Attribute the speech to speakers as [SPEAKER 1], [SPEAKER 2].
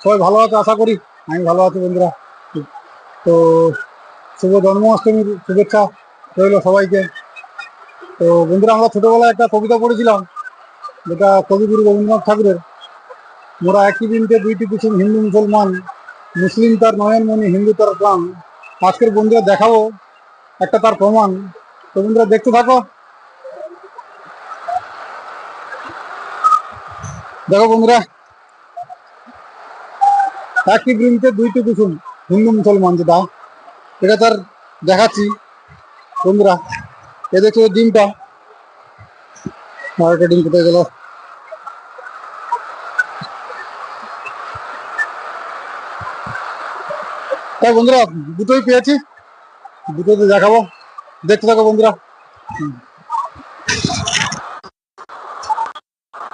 [SPEAKER 1] সবাই ভালো আছে আশা করি। আমি ভালো আছি বন্ধুরা। তো শুভ জন্মাষ্টমীর শুভেচ্ছা রইল সবাইকে। তো বন্ধুরা, আমরা ছোটবেলায় একটা কবিতা পড়েছিলাম, যেটা কবিগুরু রবীন্দ্রনাথ ঠাকুরের। মোরা একই বৃন্তে দুইটি কুসুম, হিন্দু মুসলমান, মুসলিম তার নয়নমণি, হিন্দু তার প্রাণ। আজকের বন্ধুরা দেখাবো একটা তার প্রমাণ। তো বন্ধুরা দেখতে থাকো। দেখো বন্ধুরা, একই বৃন্তে দুইটি কুসুম, হিন্দু মুসলমান, যেটা এটা তার দেখাচ্ছি বন্ধুরা। এ দেখছো ডিমটা, আর একটা ডিম কোথায় গেল? তাই বন্ধুরা দুটোই পেয়েছি, দুটোতে দেখাবো, দেখতে থাকো বন্ধুরা।